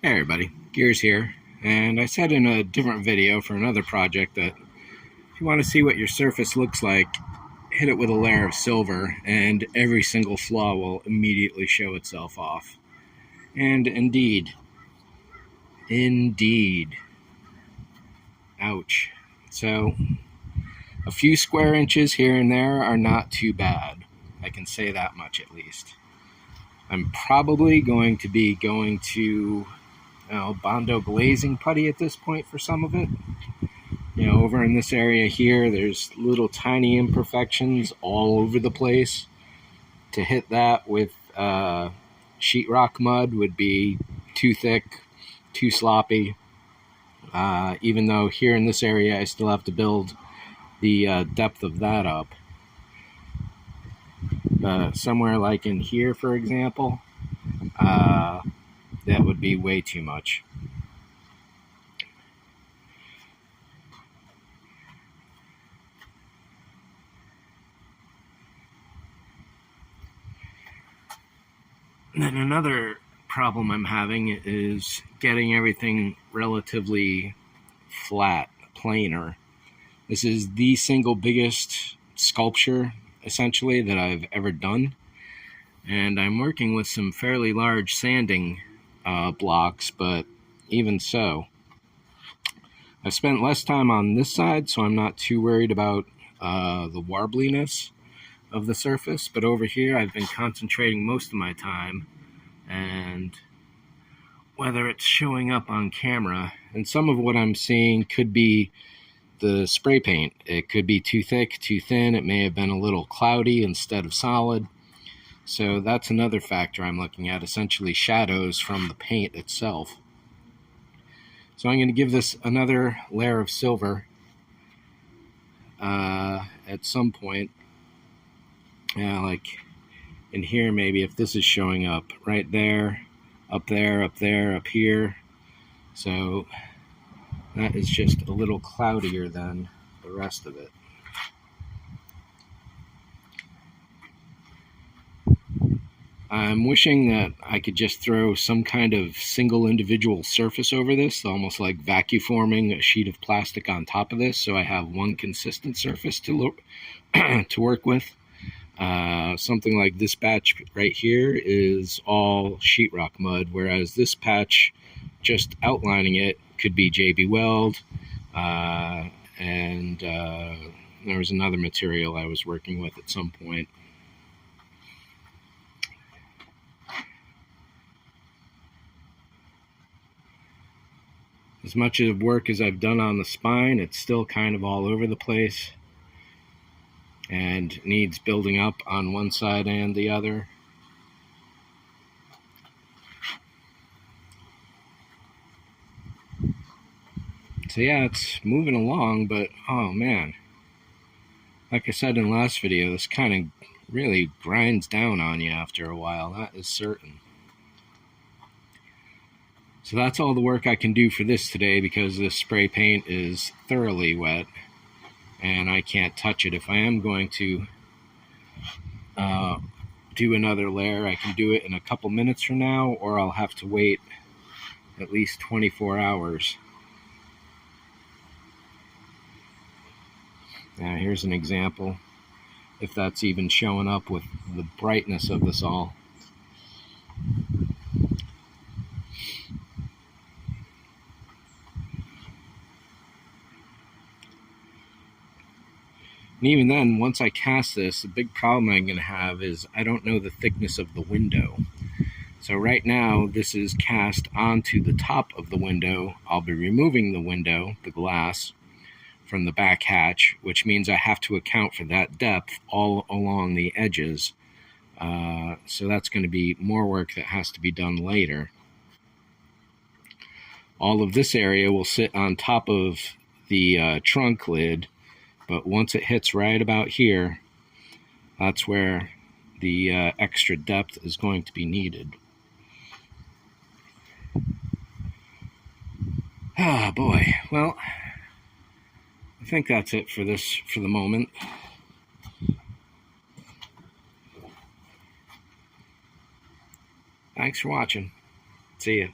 Hey everybody, Gears here, and I said in a different video for another project that if you want to see what your surface looks like, hit it with a layer of silver and every single flaw will immediately show itself off. And indeed, ouch. So, a few square inches here and there are not too bad. I can say that much at least. I'm probably going to be going to Bondo glazing putty at this point for some of it. Over in this area here, there's little tiny imperfections all over the place. To hit that with sheetrock mud would be too thick, too sloppy. Even though here in this area I still have to build the depth of that up. Somewhere like in here, for example, that would be way too much. And then another problem I'm having is getting everything relatively flat, planar. This is the single biggest sculpture, essentially, that I've ever done. And I'm working with some fairly large sanding blocks, but even so, I've spent less time on this side, so I'm not too worried about the warbliness of the surface. But over here, I've been concentrating most of my time, and whether it's showing up on camera, and some of what I'm seeing could be the spray paint. It could be too thick, too thin. It may have been a little cloudy instead of solid. So that's another factor I'm looking at, essentially shadows from the paint itself. So I'm going to give this another layer of silver at some point. Like in here, maybe, if this is showing up right there, up there, up there, up here. So that is just a little cloudier than the rest of it. I'm wishing that I could just throw some kind of single individual surface over this, almost like vacuum forming a sheet of plastic on top of this, so I have one consistent surface to work with. Something like this patch right here is all sheetrock mud, whereas this patch, just outlining it, could be JB Weld, and there was another material I was working with at some point. As much of work as I've done on the spine, it's still kind of all over the place and needs building up on one side and the other. So yeah, it's moving along, but oh man, like I said in the last video, this kind of really grinds down on you after a while, that is certain. So that's all the work I can do for this today, because this spray paint is thoroughly wet and I can't touch it. If I am going to do another layer, I can do it in a couple minutes from now, or I'll have to wait at least 24 hours. Now here's an example, if that's even showing up with the brightness of this all. And even then, once I cast this, the big problem I'm going to have is I don't know the thickness of the window. So right now, this is cast onto the top of the window. I'll be removing the window, the glass, from the back hatch, which means I have to account for that depth all along the edges. So that's going to be more work that has to be done later. All of this area will sit on top of the trunk lid, but once it hits right about here, that's where the extra depth is going to be needed. Ah, boy. Well, I think that's it for the moment. Thanks for watching. See ya.